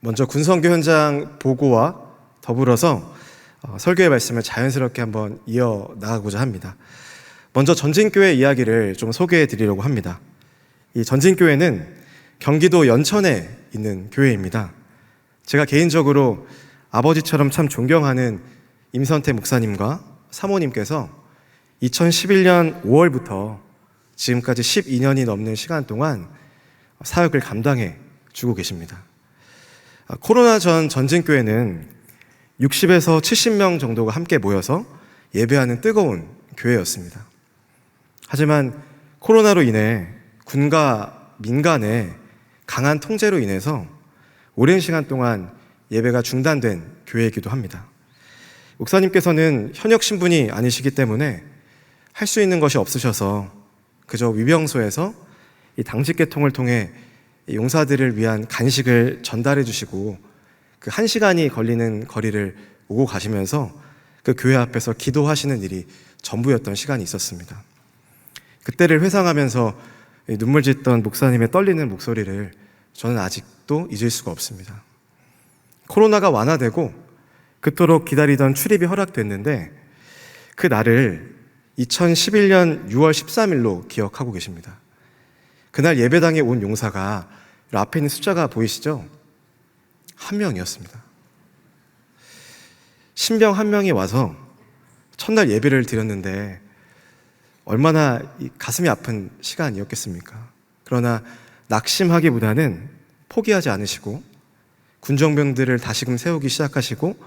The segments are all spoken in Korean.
먼저 군선교 현장 보고와 더불어서 설교의 말씀을 자연스럽게 한번 이어나가고자 합니다. 먼저 전진교회 이야기를 좀 소개해 드리려고 합니다. 이 전진교회는 경기도 연천에 있는 교회입니다. 제가 개인적으로 아버지처럼 참 존경하는 임선태 목사님과 사모님께서 2011년 5월부터 지금까지 12년이 넘는 시간 동안 사역을 감당해 주고 계십니다. 코로나 전 전진교회는 60에서 70명 정도가 함께 모여서 예배하는 뜨거운 교회였습니다. 하지만 코로나로 인해 군과 민간의 강한 통제로 인해서 오랜 시간 동안 예배가 중단된 교회이기도 합니다. 목사님께서는 현역 신분이 아니시기 때문에 할 수 있는 것이 없으셔서 그저 위병소에서 이 당직 계통을 통해 용사들을 위한 간식을 전달해 주시고 그 1시간이 걸리는 거리를 오고 가시면서 그 교회 앞에서 기도하시는 일이 전부였던 시간이 있었습니다. 그때를 회상하면서 눈물 짓던 목사님의 떨리는 목소리를 저는 아직도 잊을 수가 없습니다. 코로나가 완화되고 그토록 기다리던 출입이 허락됐는데 그 날을 2011년 6월 13일로 기억하고 계십니다. 그날 예배당에 온 용사가 앞에 있는 숫자가 보이시죠? 1명이었습니다. 신병 1명이 와서 첫날 예배를 드렸는데 얼마나 가슴이 아픈 시간이었겠습니까? 그러나 낙심하기보다는 포기하지 않으시고 군정병들을 다시금 세우기 시작하시고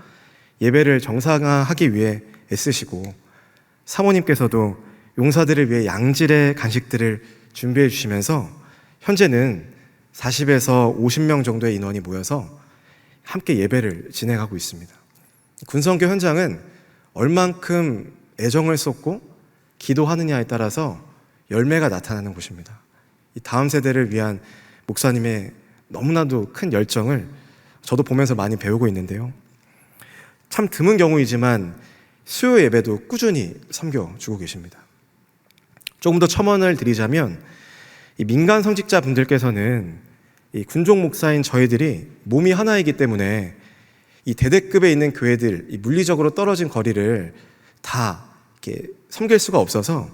예배를 정상화하기 위해 애쓰시고 사모님께서도 용사들을 위해 양질의 간식들을 준비해 주시면서 현재는 40에서 50명 정도의 인원이 모여서 함께 예배를 진행하고 있습니다. 군선교 현장은 얼만큼 애정을 쏟고 기도하느냐에 따라서 열매가 나타나는 곳입니다. 이 다음 세대를 위한 목사님의 너무나도 큰 열정을 저도 보면서 많이 배우고 있는데요. 참 드문 경우이지만 수요 예배도 꾸준히 섬겨주고 계십니다. 조금 더 첨언을 드리자면 이 민간 성직자 분들께서는 이 군종 목사인 저희들이 몸이 하나이기 때문에 이 대대급에 있는 교회들, 이 물리적으로 떨어진 거리를 다 이렇게 섬길 수가 없어서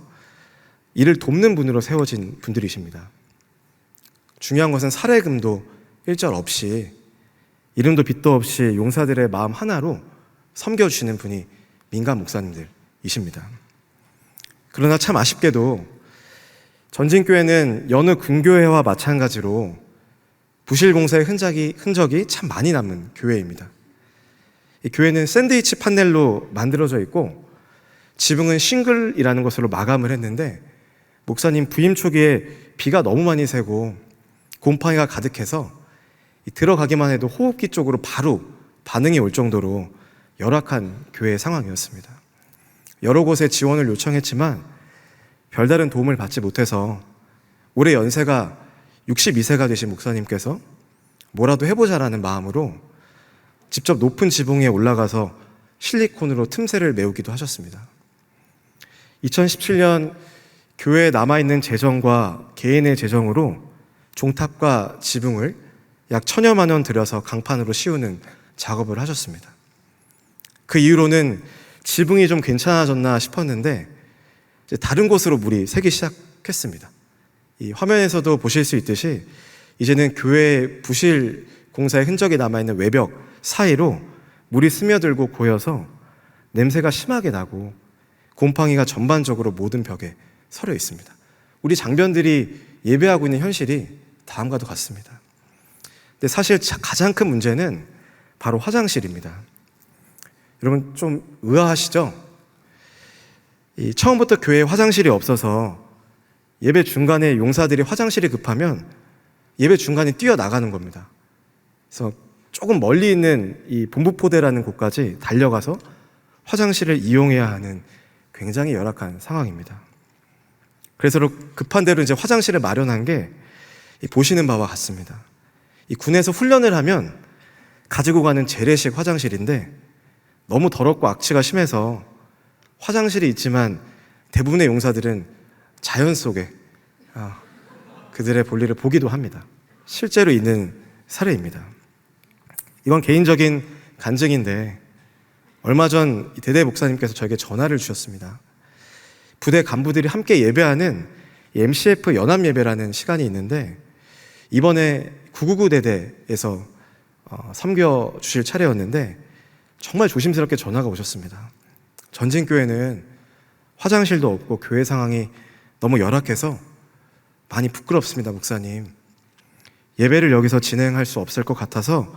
이를 돕는 분으로 세워진 분들이십니다. 중요한 것은 사례금도 일절 없이 이름도 빚도 없이 용사들의 마음 하나로 섬겨주시는 분이 민간 목사님들이십니다. 그러나 참 아쉽게도 전진교회는 여느 군교회와 마찬가지로 부실 공사의 흔적이 참 많이 남은 교회입니다. 이 교회는 샌드위치 판넬로 만들어져 있고 지붕은 싱글이라는 것으로 마감을 했는데 목사님 부임 초기에 비가 너무 많이 새고 곰팡이가 가득해서 들어가기만 해도 호흡기 쪽으로 바로 반응이 올 정도로 열악한 교회의 상황이었습니다. 여러 곳에 지원을 요청했지만 별다른 도움을 받지 못해서 올해 연세가 62세가 되신 목사님께서 뭐라도 해보자라는 마음으로 직접 높은 지붕에 올라가서 실리콘으로 틈새를 메우기도 하셨습니다. 2017년 교회에 남아있는 재정과 개인의 재정으로 종탑과 지붕을 약 1,000여만 원 들여서 강판으로 씌우는 작업을 하셨습니다. 그 이후로는 지붕이 좀 괜찮아졌나 싶었는데 이제 다른 곳으로 물이 새기 시작했습니다. 이 화면에서도 보실 수 있듯이 이제는 교회의 부실 공사의 흔적이 남아있는 외벽 사이로 물이 스며들고 고여서 냄새가 심하게 나고 곰팡이가 전반적으로 모든 벽에 서려 있습니다. 우리 장변들이 예배하고 있는 현실이 다음과도 같습니다. 근데 사실 가장 큰 문제는 바로 화장실입니다. 여러분 좀 의아하시죠? 처음부터 교회에 화장실이 없어서 예배 중간에 용사들이 화장실이 급하면 예배 중간에 뛰어나가는 겁니다. 그래서 조금 멀리 있는 이 본부포대라는 곳까지 달려가서 화장실을 이용해야 하는 굉장히 열악한 상황입니다. 그래서 급한 대로 이제 화장실을 마련한 게 보시는 바와 같습니다. 이 군에서 훈련을 하면 가지고 가는 재래식 화장실인데 너무 더럽고 악취가 심해서 화장실이 있지만 대부분의 용사들은 자연 속에 그들의 볼일을 보기도 합니다. 실제로 있는 사례입니다. 이건 개인적인 간증인데 얼마 전 대대 목사님께서 저에게 전화를 주셨습니다. 부대 간부들이 함께 예배하는 MCF 연합 예배라는 시간이 있는데 이번에 999 대대에서 섬겨주실 차례였는데 정말 조심스럽게 전화가 오셨습니다. 전진교회는 화장실도 없고 교회 상황이 너무 열악해서 많이 부끄럽습니다, 목사님. 예배를 여기서 진행할 수 없을 것 같아서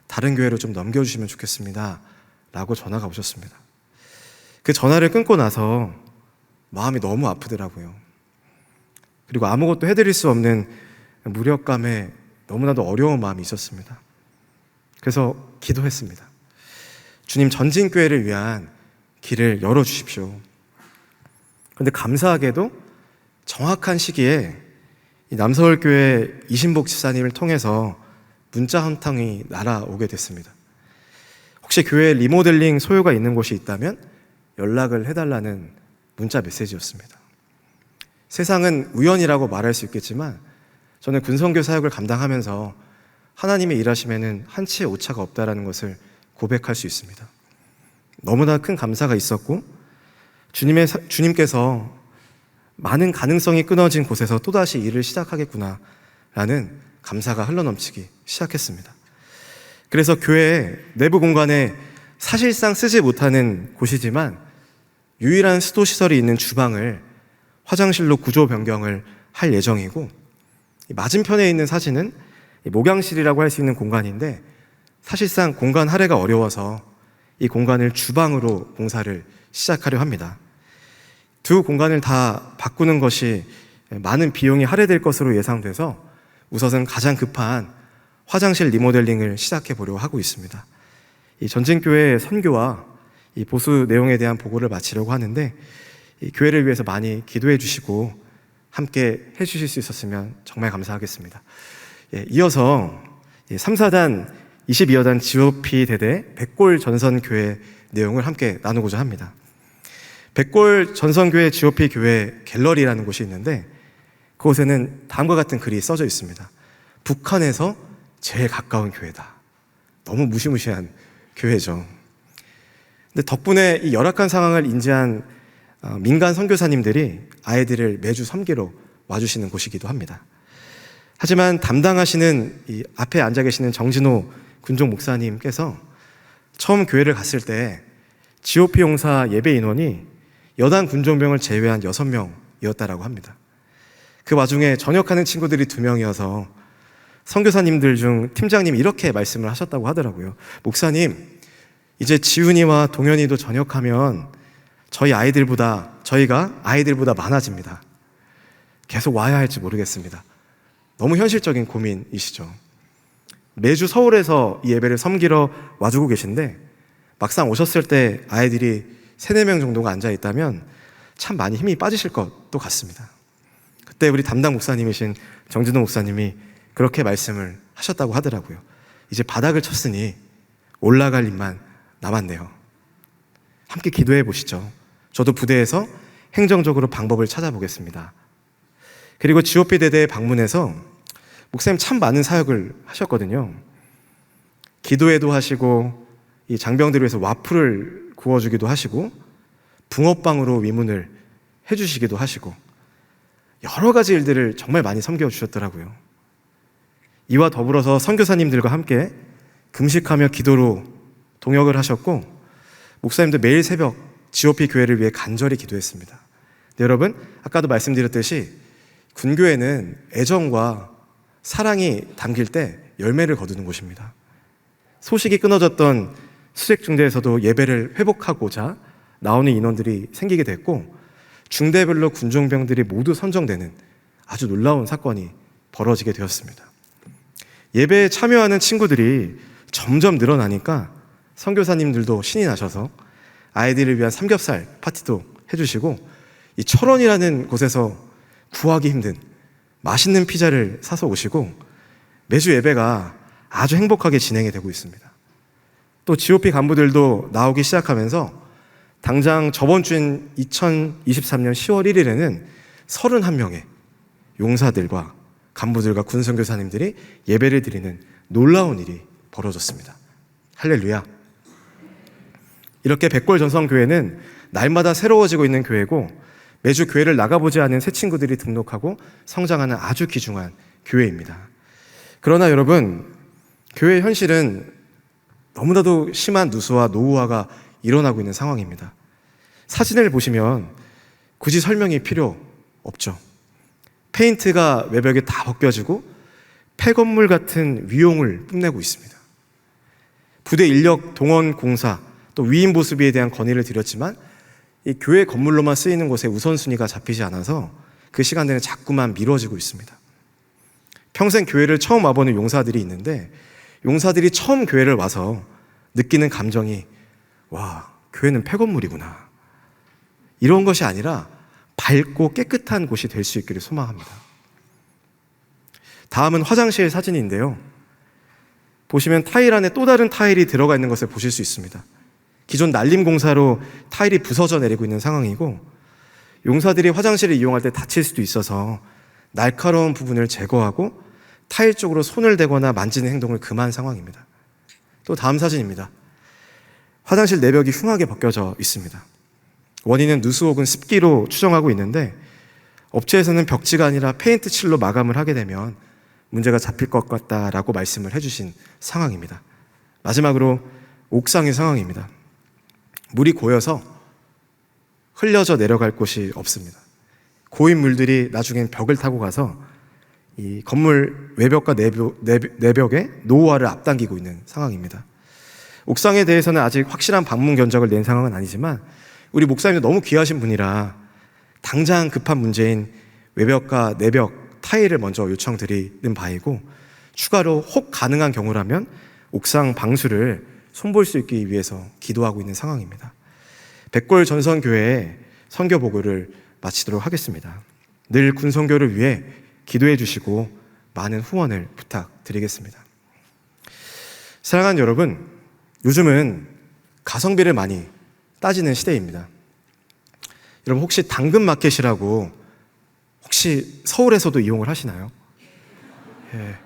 다른 교회로 좀 넘겨주시면 좋겠습니다 라고 전화가 오셨습니다. 그 전화를 끊고 나서 마음이 너무 아프더라고요. 그리고 아무것도 해드릴 수 없는 무력감에 너무나도 어려운 마음이 있었습니다. 그래서 기도했습니다. 주님, 전진교회를 위한 길을 열어주십시오. 그런데 감사하게도 정확한 시기에 이 남서울교회 이신복 집사님을 통해서 문자 한 통이 날아오게 됐습니다. 혹시 교회 리모델링 소요가 있는 곳이 있다면 연락을 해달라는 문자 메시지였습니다. 세상은 우연이라고 말할 수 있겠지만 저는 군선교 사역을 감당하면서 하나님의 일하심에는 한치의 오차가 없다는 것을 고백할 수 있습니다. 너무나 큰 감사가 있었고 주님께서 많은 가능성이 끊어진 곳에서 또다시 일을 시작하겠구나 라는 감사가 흘러넘치기 시작했습니다. 그래서 교회 내부 공간에 사실상 쓰지 못하는 곳이지만 유일한 수도시설이 있는 주방을 화장실로 구조 변경을 할 예정이고, 맞은편에 있는 사진은 목양실이라고 할 수 있는 공간인데 사실상 공간 할애가 어려워서 이 공간을 주방으로 공사를 시작하려 합니다. 두 공간을 다 바꾸는 것이 많은 비용이 할애될 것으로 예상돼서 우선은 가장 급한 화장실 리모델링을 시작해 보려고 하고 있습니다. 이 전진교회 선교와 이 보수 내용에 대한 보고를 마치려고 하는데 이 교회를 위해서 많이 기도해 주시고 함께 해 주실 수 있었으면 정말 감사하겠습니다. 이어서 3, 4단 22여단 GOP 대대 백골 전선교회 내용을 함께 나누고자 합니다. 백골 전선교회 GOP 교회 갤러리라는 곳이 있는데 그곳에는 다음과 같은 글이 써져 있습니다. 북한에서 제일 가까운 교회다. 너무 무시무시한 교회죠. 근데 덕분에 이 열악한 상황을 인지한 민간 선교사님들이 아이들을 매주 섬기러 와주시는 곳이기도 합니다. 하지만 담당하시는 이 앞에 앉아 계시는 정진호 군종 목사님께서 처음 교회를 갔을 때 GOP 용사 예배 인원이 여단 군종병을 제외한 6명이었다라고 합니다. 그 와중에 전역하는 친구들이 2명이어서 선교사님들 중 팀장님이 이렇게 말씀을 하셨다고 하더라고요. 목사님, 이제 지훈이와 동현이도 전역하면 저희가 아이들보다 많아집니다. 계속 와야 할지 모르겠습니다. 너무 현실적인 고민이시죠. 매주 서울에서 이 예배를 섬기러 와주고 계신데 막상 오셨을 때 아이들이 3, 4명 정도가 앉아있다면 참 많이 힘이 빠지실 것도 같습니다. 그때 우리 담당 목사님이신 정진호 목사님이 그렇게 말씀을 하셨다고 하더라고요. 이제 바닥을 쳤으니 올라갈 일만 남았네요. 함께 기도해 보시죠. 저도 부대에서 행정적으로 방법을 찾아보겠습니다. 그리고 GOP 대대에 방문해서 목사님 참 많은 사역을 하셨거든요. 기도회도 하시고 이 장병들을 위해서 와플을 구워주기도 하시고 붕어빵으로 위문을 해주시기도 하시고 여러 가지 일들을 정말 많이 섬겨주셨더라고요. 이와 더불어서 선교사님들과 함께 금식하며 기도로 동역을 하셨고 목사님도 매일 새벽 GOP 교회를 위해 간절히 기도했습니다. 여러분, 아까도 말씀드렸듯이 군교회는 애정과 사랑이 담길 때 열매를 거두는 곳입니다. 소식이 끊어졌던 수색중대에서도 예배를 회복하고자 나오는 인원들이 생기게 됐고 중대별로 군종병들이 모두 선정되는 아주 놀라운 사건이 벌어지게 되었습니다. 예배에 참여하는 친구들이 점점 늘어나니까 선교사님들도 신이 나셔서 아이들을 위한 삼겹살 파티도 해주시고 이 철원이라는 곳에서 구하기 힘든 맛있는 피자를 사서 오시고 매주 예배가 아주 행복하게 진행이 되고 있습니다. 또 GOP 간부들도 나오기 시작하면서 당장 저번 주인 2023년 10월 1일에는 31명의 용사들과 간부들과 군선교사님들이 예배를 드리는 놀라운 일이 벌어졌습니다. 할렐루야. 이렇게 백골전성교회는 날마다 새로워지고 있는 교회고 매주 교회를 나가보지 않은 새 친구들이 등록하고 성장하는 아주 귀중한 교회입니다. 그러나 여러분, 교회의 현실은 너무나도 심한 누수와 노후화가 일어나고 있는 상황입니다. 사진을 보시면 굳이 설명이 필요 없죠. 페인트가 외벽에 다 벗겨지고 폐건물 같은 위용을 뽐내고 있습니다. 부대 인력 동원 공사 또 위임 보수비에 대한 건의를 드렸지만 이 교회 건물로만 쓰이는 곳에 우선순위가 잡히지 않아서 그 시간대는 자꾸만 미뤄지고 있습니다. 평생 교회를 처음 와보는 용사들이 있는데 용사들이 처음 교회를 와서 느끼는 감정이 와, 교회는 폐건물이구나. 이런 것이 아니라 밝고 깨끗한 곳이 될 수 있기를 소망합니다. 다음은 화장실 사진인데요. 보시면 타일 안에 또 다른 타일이 들어가 있는 것을 보실 수 있습니다. 기존 날림 공사로 타일이 부서져 내리고 있는 상황이고 용사들이 화장실을 이용할 때 다칠 수도 있어서 날카로운 부분을 제거하고 타일 쪽으로 손을 대거나 만지는 행동을 금한 상황입니다. 또 다음 사진입니다. 화장실 내벽이 흉하게 벗겨져 있습니다. 원인은 누수 혹은 습기로 추정하고 있는데 업체에서는 벽지가 아니라 페인트 칠로 마감을 하게 되면 문제가 잡힐 것 같다라고 말씀을 해주신 상황입니다. 마지막으로 옥상의 상황입니다. 물이 고여서 흘려져 내려갈 곳이 없습니다. 고인 물들이 나중엔 벽을 타고 가서 이 건물 외벽과 내벽의 노후화를 앞당기고 있는 상황입니다. 옥상에 대해서는 아직 확실한 방문 견적을 낸 상황은 아니지만 우리 목사님도 너무 귀하신 분이라 당장 급한 문제인 외벽과 내벽 타일을 먼저 요청드리는 바이고 추가로 혹 가능한 경우라면 옥상 방수를 손볼 수 있기 위해서 기도하고 있는 상황입니다. 백골 전선교회의 선교 보고를 마치도록 하겠습니다. 늘 군선교를 위해 기도해 주시고 많은 후원을 부탁드리겠습니다. 사랑하는 여러분, 요즘은 가성비를 많이 따지는 시대입니다. 여러분 혹시 당근마켓이라고 혹시 서울에서도 이용을 하시나요? 예,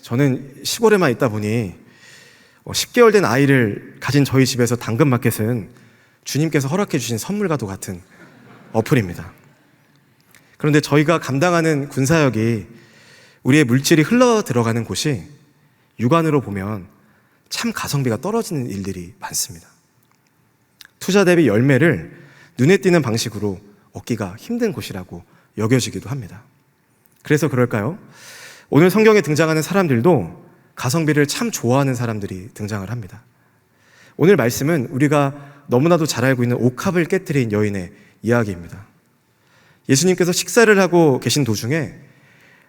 저는 시골에만 있다 보니 10개월 된 아이를 가진 저희 집에서 당근마켓은 주님께서 허락해 주신 선물과도 같은 어플입니다. 그런데 저희가 감당하는 군사역이 우리의 물질이 흘러 들어가는 곳이 육안으로 보면 참 가성비가 떨어지는 일들이 많습니다. 투자 대비 열매를 눈에 띄는 방식으로 얻기가 힘든 곳이라고 여겨지기도 합니다. 그래서 그럴까요? 오늘 성경에 등장하는 사람들도 가성비를 참 좋아하는 사람들이 등장을 합니다. 오늘 말씀은 우리가 너무나도 잘 알고 있는 옥합을 깨뜨린 여인의 이야기입니다. 예수님께서 식사를 하고 계신 도중에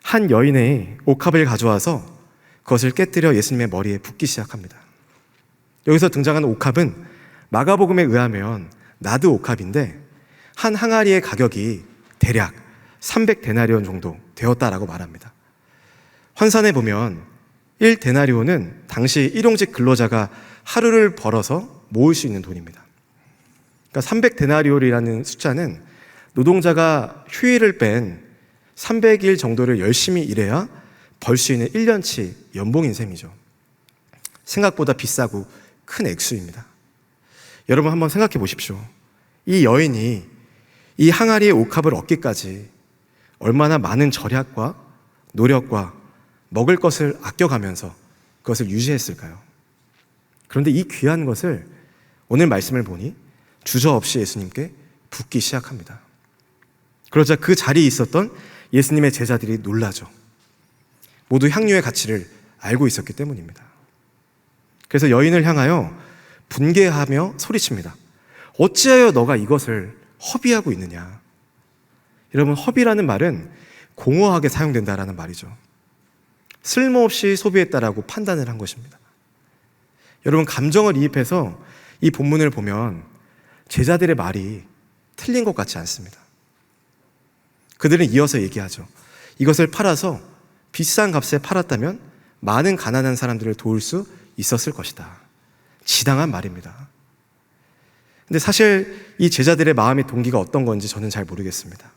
한 여인의 옥합을 가져와서 그것을 깨뜨려 예수님의 머리에 붓기 시작합니다. 여기서 등장하는 옥합은 마가복음에 의하면 나드 옥합인데 한 항아리의 가격이 대략 300데나리온 정도 되었다라고 말합니다. 환산해 보면 1데나리온은 당시 일용직 근로자가 하루를 벌어서 모을 수 있는 돈입니다. 그러니까 300데나리온이라는 숫자는 노동자가 휴일을 뺀 300일 정도를 열심히 일해야 벌 수 있는 1년치 연봉인 셈이죠. 생각보다 비싸고 큰 액수입니다. 여러분 한번 생각해 보십시오. 이 여인이 이 항아리의 옥합을 얻기까지 얼마나 많은 절약과 노력과 먹을 것을 아껴가면서 그것을 유지했을까요? 그런데 이 귀한 것을 오늘 말씀을 보니 주저없이 예수님께 붓기 시작합니다. 그러자 그 자리에 있었던 예수님의 제자들이 놀라죠. 모두 향유의 가치를 알고 있었기 때문입니다. 그래서 여인을 향하여 분개하며 소리칩니다. 어찌하여 너가 이것을 허비하고 있느냐? 여러분, 허비라는 말은 공허하게 사용된다라는 말이죠. 쓸모없이 소비했다라고 판단을 한 것입니다. 여러분, 감정을 이입해서 이 본문을 보면 제자들의 말이 틀린 것 같지 않습니다. 그들은 이어서 얘기하죠. 이것을 팔아서 비싼 값에 팔았다면 많은 가난한 사람들을 도울 수 있었을 것이다. 지당한 말입니다. 근데 사실 이 제자들의 마음의 동기가 어떤 건지 저는 잘 모르겠습니다.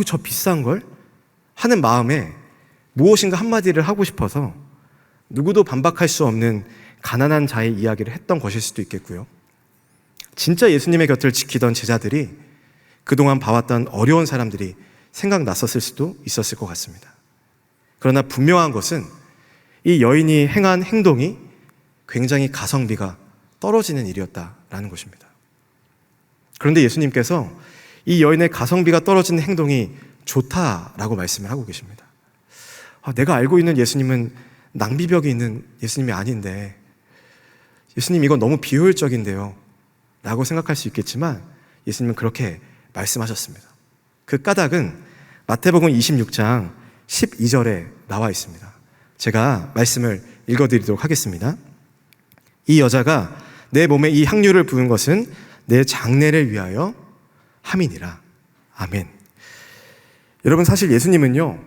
저 비싼 걸? 하는 마음에 무엇인가 한마디를 하고 싶어서 누구도 반박할 수 없는 가난한 자의 이야기를 했던 것일 수도 있겠고요. 진짜 예수님의 곁을 지키던 제자들이 그동안 봐왔던 어려운 사람들이 생각났었을 수도 있었을 것 같습니다. 그러나 분명한 것은 이 여인이 행한 행동이 굉장히 가성비가 떨어지는 일이었다라는 것입니다. 그런데 예수님께서 이 여인의 가성비가 떨어지는 행동이 좋다라고 말씀을 하고 계십니다. 내가 알고 있는 예수님은 낭비벽이 있는 예수님이 아닌데, 예수님 이건 너무 비효율적인데요 라고 생각할 수 있겠지만 예수님은 그렇게 말씀하셨습니다. 그 까닭은 마태복음 26장 12절에 나와 있습니다. 제가 말씀을 읽어드리도록 하겠습니다. 이 여자가 내 몸에 이 향유를 부은 것은 내 장례를 위하여 함이니라. 아멘. 여러분, 사실 예수님은요,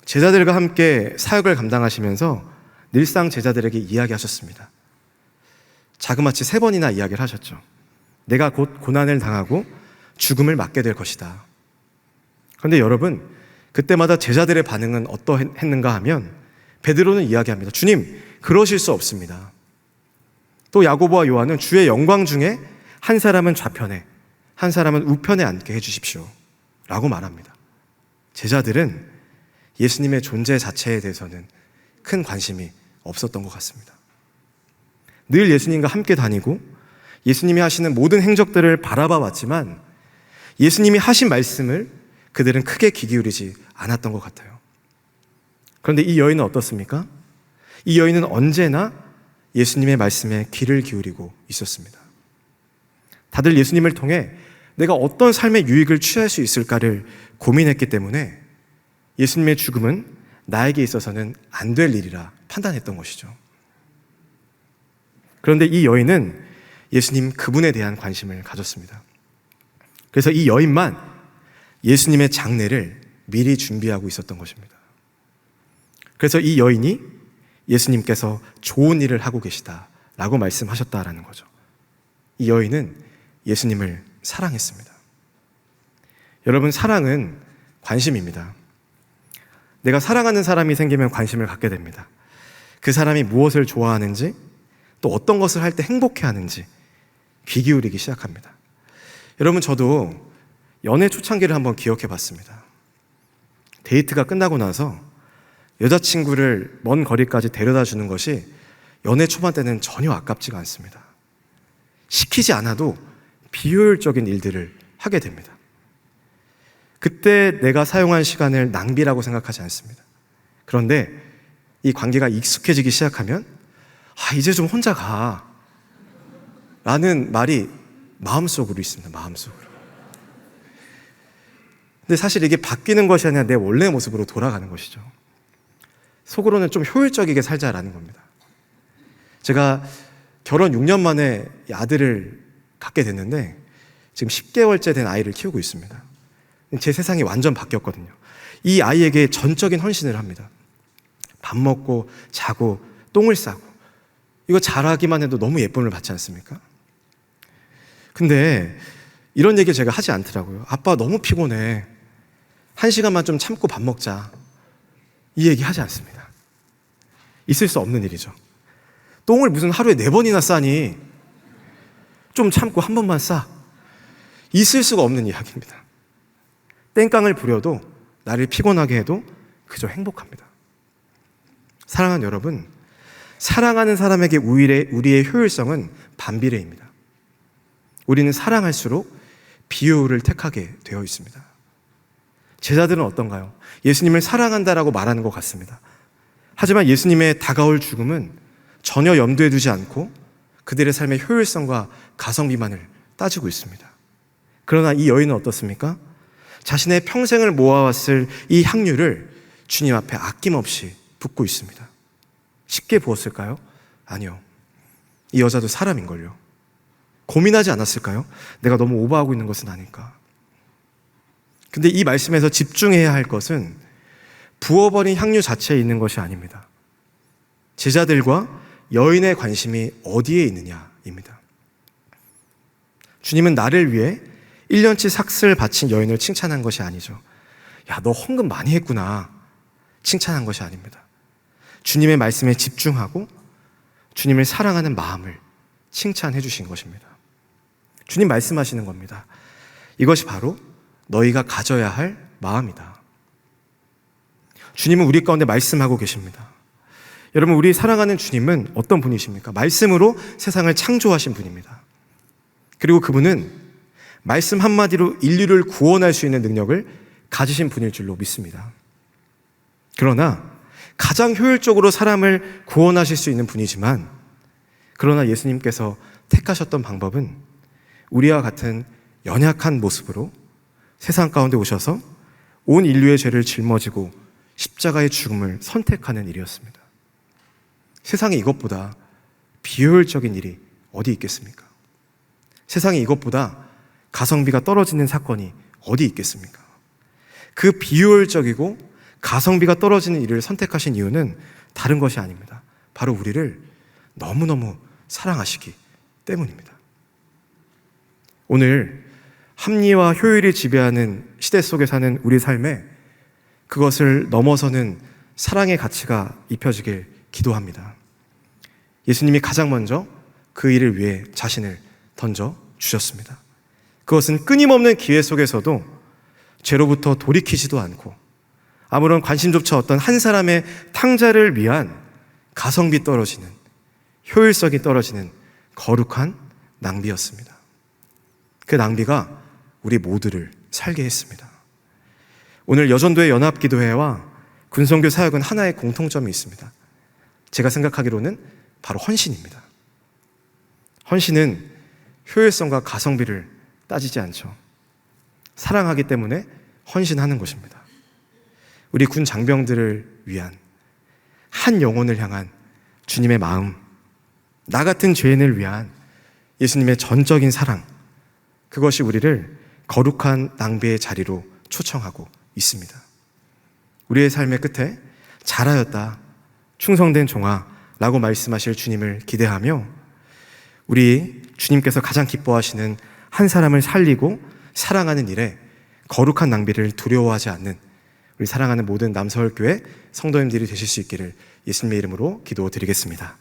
제자들과 함께 사역을 감당하시면서 늘상 제자들에게 이야기하셨습니다. 자그마치 3번이나 이야기를 하셨죠. 내가 곧 고난을 당하고 죽음을 맞게 될 것이다. 그런데 여러분, 그때마다 제자들의 반응은 어떠했는가 하면 베드로는 이야기합니다. 주님, 그러실 수 없습니다. 또 야고보와 요한은 주의 영광 중에 한 사람은 좌편에, 한 사람은 우편에 앉게 해주십시오 라고 말합니다. 제자들은 예수님의 존재 자체에 대해서는 큰 관심이 없었던 것 같습니다. 늘 예수님과 함께 다니고 예수님이 하시는 모든 행적들을 바라봐 왔지만 예수님이 하신 말씀을 그들은 크게 귀 기울이지 않았던 것 같아요. 그런데 이 여인은 어떻습니까? 이 여인은 언제나 예수님의 말씀에 귀를 기울이고 있었습니다. 다들 예수님을 통해 내가 어떤 삶의 유익을 취할 수 있을까를 고민했기 때문에 예수님의 죽음은 나에게 있어서는 안 될 일이라 판단했던 것이죠. 그런데 이 여인은 예수님 그분에 대한 관심을 가졌습니다. 그래서 이 여인만 예수님의 장례를 미리 준비하고 있었던 것입니다. 그래서 이 여인이 예수님께서 좋은 일을 하고 계시다라고 말씀하셨다라는 거죠. 이 여인은 예수님을 사랑했습니다. 여러분, 사랑은 관심입니다. 내가 사랑하는 사람이 생기면 관심을 갖게 됩니다. 그 사람이 무엇을 좋아하는지, 또 어떤 것을 할 때 행복해하는지 귀 기울이기 시작합니다. 여러분, 저도 연애 초창기를 한번 기억해 봤습니다. 데이트가 끝나고 나서 여자친구를 먼 거리까지 데려다 주는 것이 연애 초반 때는 전혀 아깝지가 않습니다. 시키지 않아도 비효율적인 일들을 하게 됩니다. 그때 내가 사용한 시간을 낭비라고 생각하지 않습니다. 그런데 이 관계가 익숙해지기 시작하면 이제 좀 혼자 가 라는 말이 마음속으로 있습니다. 마음속으로. 근데 사실 이게 바뀌는 것이 아니라 내 원래 모습으로 돌아가는 것이죠. 속으로는 좀 효율적이게 살자라는 겁니다. 제가 결혼 6년 만에 아들을 갖게 됐는데 지금 10개월째 된 아이를 키우고 있습니다. 제 세상이 완전 바뀌었거든요. 이 아이에게 전적인 헌신을 합니다. 밥 먹고 자고 똥을 싸고, 이거 잘하기만 해도 너무 예쁨을 받지 않습니까? 근데 이런 얘기를 제가 하지 않더라고요. 아빠 너무 피곤해, 1시간만 좀 참고 밥 먹자, 이 얘기 하지 않습니다. 있을 수 없는 일이죠. 똥을 무슨 하루에 4번이나 싸니, 좀 참고 한 번만 싸. 있을 수가 없는 이야기입니다. 땡깡을 부려도, 나를 피곤하게 해도 그저 행복합니다. 사랑하는 여러분, 사랑하는 사람에게 우리의 효율성은 반비례입니다. 우리는 사랑할수록 비효율을 택하게 되어 있습니다. 제자들은 어떤가요? 예수님을 사랑한다라고 말하는 것 같습니다. 하지만 예수님의 다가올 죽음은 전혀 염두에 두지 않고 그들의 삶의 효율성과 가성비만을 따지고 있습니다. 그러나 이 여인은 어떻습니까? 자신의 평생을 모아왔을 이 향유를 주님 앞에 아낌없이 붓고 있습니다. 쉽게 부었을까요? 아니요. 이 여자도 사람인걸요. 고민하지 않았을까요? 내가 너무 오버하고 있는 것은 아닐까. 근데 이 말씀에서 집중해야 할 것은 부어버린 향유 자체에 있는 것이 아닙니다. 제자들과 여인의 관심이 어디에 있느냐입니다. 주님은 나를 위해 1년치 삭슬 바친 여인을 칭찬한 것이 아니죠. 야, 너 헌금 많이 했구나, 칭찬한 것이 아닙니다. 주님의 말씀에 집중하고 주님을 사랑하는 마음을 칭찬해 주신 것입니다. 주님 말씀하시는 겁니다. 이것이 바로 너희가 가져야 할 마음이다. 주님은 우리 가운데 말씀하고 계십니다. 여러분, 우리 사랑하는 주님은 어떤 분이십니까? 말씀으로 세상을 창조하신 분입니다. 그리고 그분은 말씀 한마디로 인류를 구원할 수 있는 능력을 가지신 분일 줄로 믿습니다. 그러나 가장 효율적으로 사람을 구원하실 수 있는 분이지만, 그러나 예수님께서 택하셨던 방법은 우리와 같은 연약한 모습으로 세상 가운데 오셔서 온 인류의 죄를 짊어지고 십자가의 죽음을 선택하는 일이었습니다. 세상에 이것보다 비효율적인 일이 어디 있겠습니까? 세상에 이것보다 가성비가 떨어지는 사건이 어디 있겠습니까? 그 비효율적이고 가성비가 떨어지는 일을 선택하신 이유는 다른 것이 아닙니다. 바로 우리를 너무너무 사랑하시기 때문입니다. 오늘 합리와 효율이 지배하는 시대 속에 사는 우리 삶에 그것을 넘어서는 사랑의 가치가 입혀지길 기도합니다. 예수님이 가장 먼저 그 일을 위해 자신을 던져 주셨습니다. 그것은 끊임없는 기회 속에서도 죄로부터 돌이키지도 않고 아무런 관심조차 없던 한 사람의 탕자를 위한 가성비 떨어지는, 효율성이 떨어지는 거룩한 낭비였습니다. 그 낭비가 우리 모두를 살게 했습니다. 오늘 여전도의 연합기도회와 군성교 사역은 하나의 공통점이 있습니다. 제가 생각하기로는 바로 헌신입니다. 헌신은 효율성과 가성비를 따지지 않죠. 사랑하기 때문에 헌신하는 것입니다. 우리 군 장병들을 위한, 한 영혼을 향한 주님의 마음, 나 같은 죄인을 위한 예수님의 전적인 사랑, 그것이 우리를 거룩한 낭비의 자리로 초청하고 있습니다. 우리의 삶의 끝에 잘하였다, 충성된 종아 라고 말씀하실 주님을 기대하며 우리 주님께서 가장 기뻐하시는 한 사람을 살리고 사랑하는 일에 거룩한 낭비를 두려워하지 않는 우리 사랑하는 모든 남서울교회 성도님들이 되실 수 있기를 예수님의 이름으로 기도드리겠습니다.